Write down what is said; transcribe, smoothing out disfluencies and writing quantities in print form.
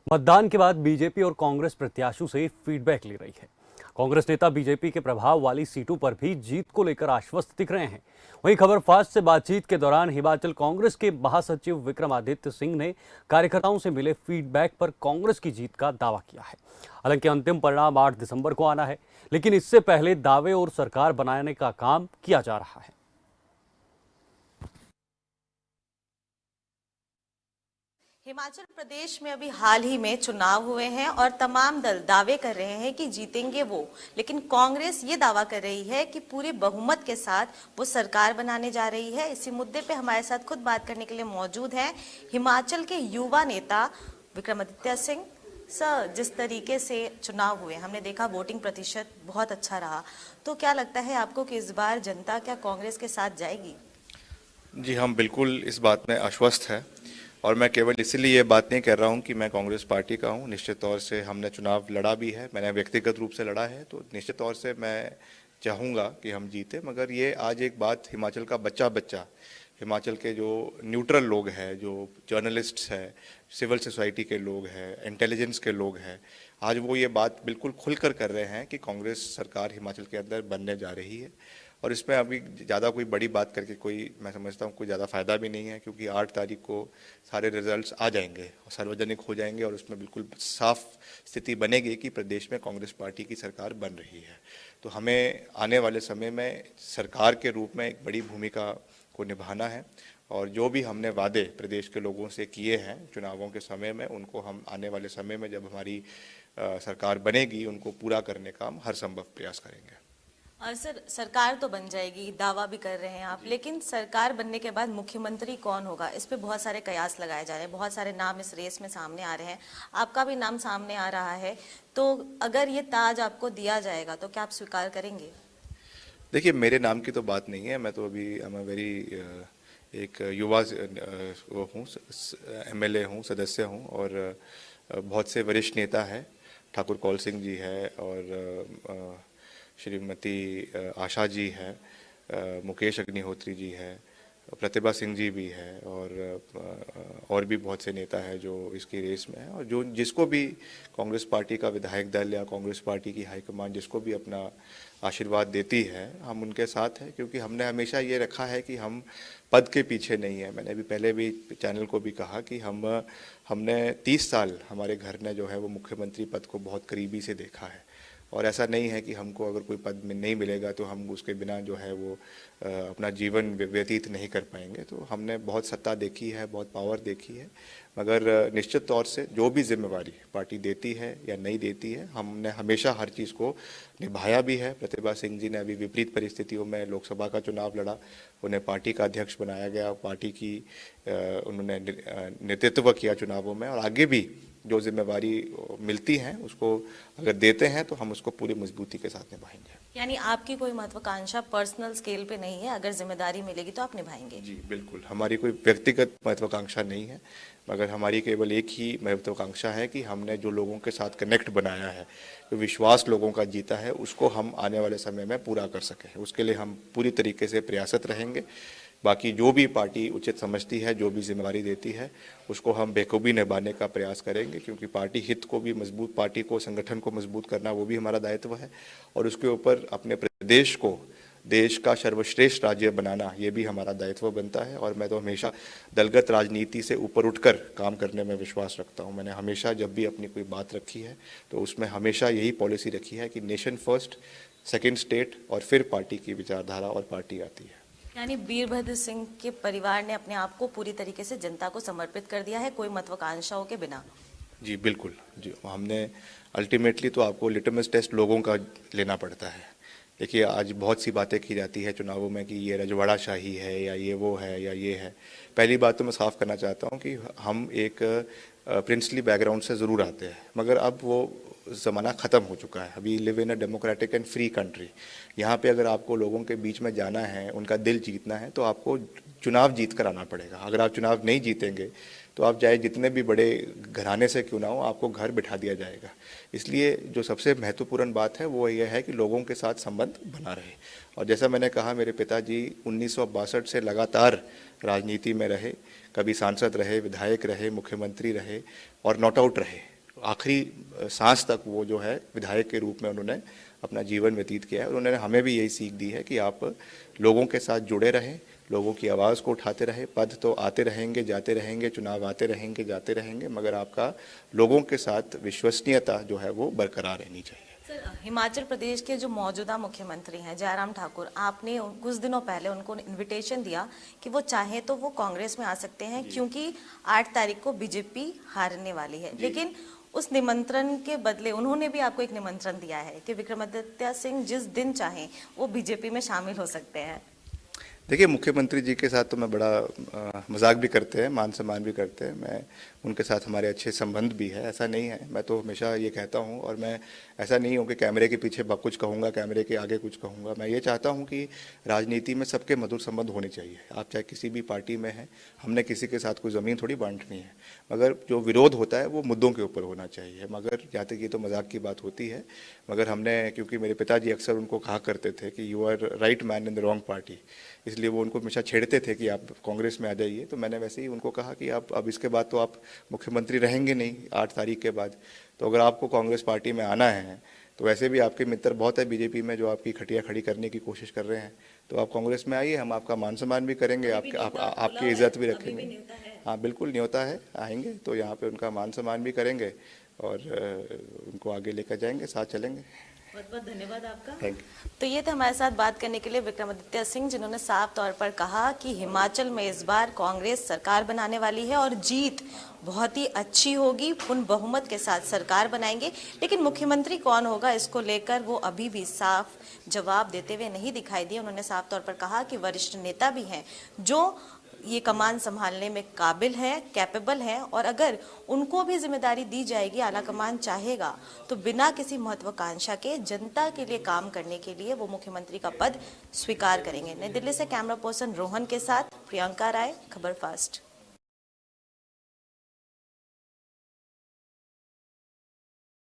मतदान के बाद बीजेपी और कांग्रेस प्रत्याशियों से फीडबैक ले रही है। कांग्रेस नेता बीजेपी के प्रभाव वाली सीटों पर भी जीत को लेकर आश्वस्त दिख रहे हैं। वहीं खबर फास्ट से बातचीत के दौरान हिमाचल कांग्रेस के महासचिव विक्रमादित्य सिंह ने कार्यकर्ताओं से मिले फीडबैक पर कांग्रेस की जीत का दावा किया है। हालांकि अंतिम परिणाम 8 दिसंबर को आना है, लेकिन इससे पहले दावे और सरकार बनाने का काम किया जा रहा है। हिमाचल प्रदेश में अभी हाल ही में चुनाव हुए हैं और तमाम दल दावे कर रहे हैं कि जीतेंगे वो, लेकिन कांग्रेस ये दावा कर रही है कि पूरे बहुमत के साथ वो सरकार बनाने जा रही है। इसी मुद्दे पे हमारे साथ खुद बात करने के लिए मौजूद हैं हिमाचल के युवा नेता विक्रमादित्य सिंह। सर, जिस तरीके से चुनाव हुए हमने देखा वोटिंग प्रतिशत बहुत अच्छा रहा, तो क्या लगता है आपको कि इस बार जनता क्या कांग्रेस के साथ जाएगी? जी, हम बिल्कुल इस बात में आश्वस्त हैं और मैं केवल इसीलिए ये बात नहीं कर रहा हूँ कि मैं कांग्रेस पार्टी का हूँ। निश्चित तौर से हमने चुनाव लड़ा भी है, मैंने व्यक्तिगत रूप से लड़ा है, तो निश्चित तौर से मैं चाहूँगा कि हम जीते। मगर ये आज एक बात हिमाचल का बच्चा हिमाचल के जो न्यूट्रल लोग हैं, जो जर्नलिस्ट्स हैं, सिविल सोसाइटी के लोग हैं, इंटेलिजेंस के लोग हैं, आज वो ये बात बिल्कुल खुलकर कर रहे हैं कि कांग्रेस सरकार हिमाचल के अंदर बनने जा रही है। और इसमें अभी ज़्यादा कोई बड़ी बात करके कोई, मैं समझता हूँ कोई ज़्यादा फ़ायदा भी नहीं है, क्योंकि 8 तारीख को सारे रिजल्ट्स आ जाएंगे और सार्वजनिक हो जाएंगे और उसमें बिल्कुल साफ स्थिति बनेगी कि प्रदेश में कांग्रेस पार्टी की सरकार बन रही है। तो हमें आने वाले समय में सरकार के रूप में एक बड़ी भूमिका को निभाना है और जो भी हमने वादे प्रदेश के लोगों से किए हैं चुनावों के समय में, उनको हम आने वाले समय में जब हमारी सरकार बनेगी उनको पूरा करने का हम हर संभव प्रयास करेंगे। सर, सरकार तो बन जाएगी, दावा भी कर रहे हैं आप, लेकिन सरकार बनने के बाद मुख्यमंत्री कौन होगा, इस पे बहुत सारे कयास लगाए जा रहे हैं, बहुत सारे नाम इस रेस में सामने आ रहे हैं, आपका भी नाम सामने आ रहा है। तो अगर ये ताज आपको दिया जाएगा तो क्या आप स्वीकार करेंगे? देखिए, मेरे नाम की तो बात नहीं है, मैं तो अभी वेरी एक युवा वो हूँ, एमएलए हूँ, सदस्य हूँ और बहुत से वरिष्ठ नेता हैं, ठाकुर कौल सिंह जी है और श्रीमती आशा जी है, मुकेश अग्निहोत्री जी है, प्रतिभा सिंह जी भी है और भी बहुत से नेता हैं जो इसकी रेस में हैं और जो जिसको भी कांग्रेस पार्टी का विधायक दल या कांग्रेस पार्टी की हाईकमान जिसको भी अपना आशीर्वाद देती है, हम उनके साथ हैं, क्योंकि हमने हमेशा ये रखा है कि हम पद के पीछे नहीं है। मैंने अभी पहले भी चैनल को भी कहा कि हमने 30 साल हमारे घर ने जो है वो मुख्यमंत्री पद को बहुत करीबी से देखा है और ऐसा नहीं है कि हमको अगर कोई पद में नहीं मिलेगा तो हम उसके बिना जो है वो अपना जीवन व्यतीत नहीं कर पाएंगे। तो हमने बहुत सत्ता देखी है, बहुत पावर देखी है, मगर निश्चित तौर से जो भी जिम्मेवारी पार्टी देती है या नहीं देती है, हमने हमेशा हर चीज़ को निभाया भी है। प्रतिभा सिंह जी ने अभी विपरीत परिस्थितियों में लोकसभा का चुनाव लड़ा, उन्हें पार्टी का अध्यक्ष बनाया गया, पार्टी की उन्होंने नेतृत्व किया चुनावों में और आगे भी जो जिम्मेवारी मिलती है उसको अगर देते हैं तो हम उसको पूरी मजबूती के साथ निभाएंगे। यानी आपकी कोई महत्वाकांक्षा पर्सनल स्केल पे नहीं है, अगर जिम्मेदारी मिलेगी तो आप निभाएंगे? जी बिल्कुल, हमारी कोई व्यक्तिगत महत्वाकांक्षा नहीं है, मगर हमारी केवल एक ही महत्वाकांक्षा है कि हमने जो लोगों के साथ कनेक्ट बनाया है, जो विश्वास लोगों का जीता है, उसको हम आने वाले समय में पूरा कर सकें। उसके लिए हम पूरी तरीके से प्रयासरत रहेंगे। बाकी जो भी पार्टी उचित समझती है, जो भी जिम्मेवारी देती है, उसको हम बेखूबी निभाने का प्रयास करेंगे, क्योंकि पार्टी हित को भी मजबूत, पार्टी को, संगठन को मजबूत करना वो भी हमारा दायित्व है और उसके ऊपर अपने प्रदेश को देश का सर्वश्रेष्ठ राज्य बनाना ये भी हमारा दायित्व बनता है। और मैं तो हमेशा दलगत राजनीति से ऊपर उठकर काम करने में विश्वास रखता हूँ। मैंने हमेशा जब भी अपनी कोई बात रखी है तो उसमें हमेशा यही पॉलिसी रखी है कि नेशन फर्स्ट, सेकेंड स्टेट और फिर पार्टी की विचारधारा और पार्टी आती है। यानी वीरभद्र सिंह के परिवार ने अपने आप को पूरी तरीके से जनता को समर्पित कर दिया है, कोई महत्वाकांक्षाओं के बिना? जी बिल्कुल जी, हमने अल्टीमेटली तो आपको लिटमस टेस्ट लोगों का लेना पड़ता है। देखिए, आज बहुत सी बातें की जाती है चुनावों में कि ये रजवाड़ा शाही है या ये वो है या ये है। पहली बात तो मैं साफ करना चाहता हूँ कि हम एक प्रिंसली बैकग्राउंड से ज़रूर आते हैं, मगर अब वो ज़माना ख़त्म हो चुका है। अभी live in a democratic and free country. यहाँ पे अगर आपको लोगों के बीच में जाना है, उनका दिल जीतना है, तो आपको चुनाव जीत कर आना पड़ेगा। अगर आप चुनाव नहीं जीतेंगे तो आप चाहे जितने भी बड़े घराने से क्यों ना हो, आपको घर बिठा दिया जाएगा। इसलिए जो सबसे महत्वपूर्ण बात है वो ये है कि लोगों के साथ संबंध बना रहे। और जैसा मैंने कहा, मेरे पिताजी 1962 से लगातार राजनीति में रहे, कभी सांसद रहे, विधायक रहे, मुख्यमंत्री रहे और नॉट आउट रहे। आखिरी सांस तक वो जो है विधायक के रूप में उन्होंने अपना जीवन व्यतीत किया है। और उन्होंने हमें भी यही सीख दी है कि आप लोगों के साथ जुड़े रहें, लोगों की आवाज़ को उठाते रहें। पद तो आते रहेंगे जाते रहेंगे, चुनाव आते रहेंगे जाते रहेंगे, मगर आपका लोगों के साथ विश्वसनीयता जो है वो बरकरार रहनी चाहिए। सर, हिमाचल प्रदेश के जो मौजूदा मुख्यमंत्री हैं जयराम ठाकुर, आपने कुछ दिनों पहले उनको इनविटेशन दिया कि वो चाहे तो वो कांग्रेस में आ सकते हैं क्योंकि 8 तारीख को बीजेपी हारने वाली है, लेकिन उस निमंत्रण के बदले उन्होंने भी आपको एक निमंत्रण दिया है कि विक्रमादित्य सिंह जिस दिन चाहें वो बीजेपी में शामिल हो सकते हैं। देखिए, मुख्यमंत्री जी के साथ तो मैं बड़ा मजाक भी करते हैं, मान सम्मान भी करते हैं। मैं उनके साथ हमारे अच्छे संबंध भी है, ऐसा नहीं है। मैं तो हमेशा ये कहता हूँ, और मैं ऐसा नहीं हूँ कि कैमरे के पीछे कुछ कहूँगा, कैमरे के आगे कुछ कहूँगा। मैं ये चाहता हूँ कि राजनीति में सबके मधुर संबंध होने चाहिए। आप चाहे किसी भी पार्टी में हैं, हमने किसी के साथ कोई ज़मीन थोड़ी बांटनी है, मगर जो विरोध होता है वो मुद्दों के ऊपर होना चाहिए। मगर जहाँ तक ये तो मजाक की बात होती है, मगर हमने, क्योंकि मेरे पिताजी अक्सर उनको कहा करते थे कि you are right man in the wrong party, इसलिए वो उनको हमेशा छेड़ते थे कि आप कांग्रेस में आ जाइए। तो मैंने वैसे ही उनको कहा कि आप अब इसके बाद तो आप मुख्यमंत्री रहेंगे नहीं 8 तारीख के बाद, तो अगर आपको कांग्रेस पार्टी में आना है तो वैसे भी आपके मित्र बहुत है बीजेपी में जो आपकी खटिया खड़ी करने की कोशिश कर रहे हैं, तो आप कांग्रेस में आइए, हम आपका मान सम्मान भी करेंगे, आपकी इज्जत भी रखेंगे। हाँ बिल्कुल, न्योता है, आएंगे तो यहाँ पे उनका मान सम्मान भी करेंगे और उनको आगे लेकर जाएंगे, साथ चलेंगे। बहुत बहुत धन्यवाद आपका। Thank you. तो ये थे हमारे साथ बात करने के लिए विक्रमादित्य सिंह, जिन्होंने साफ तौर पर कहा कि हिमाचल में इस बार कांग्रेस सरकार बनाने वाली है और जीत बहुत ही अच्छी होगी, पूर्ण बहुमत के साथ सरकार बनाएंगे। लेकिन मुख्यमंत्री कौन होगा इसको लेकर वो अभी भी साफ जवाब देते हुए नहीं दिखाई दिए। उन्होंने साफ तौर पर कहा कि वरिष्ठ नेता भी हैं जो ये कमान संभालने में काबिल है, कैपेबल है, और अगर उनको भी जिम्मेदारी दी जाएगी, आला कमान चाहेगा तो बिना किसी महत्वाकांक्षा के जनता के लिए काम करने के लिए वो मुख्यमंत्री का पद स्वीकार करेंगे। नई दिल्ली से कैमरा पर्सन रोहन के साथ प्रियंका राय, खबर फास्ट।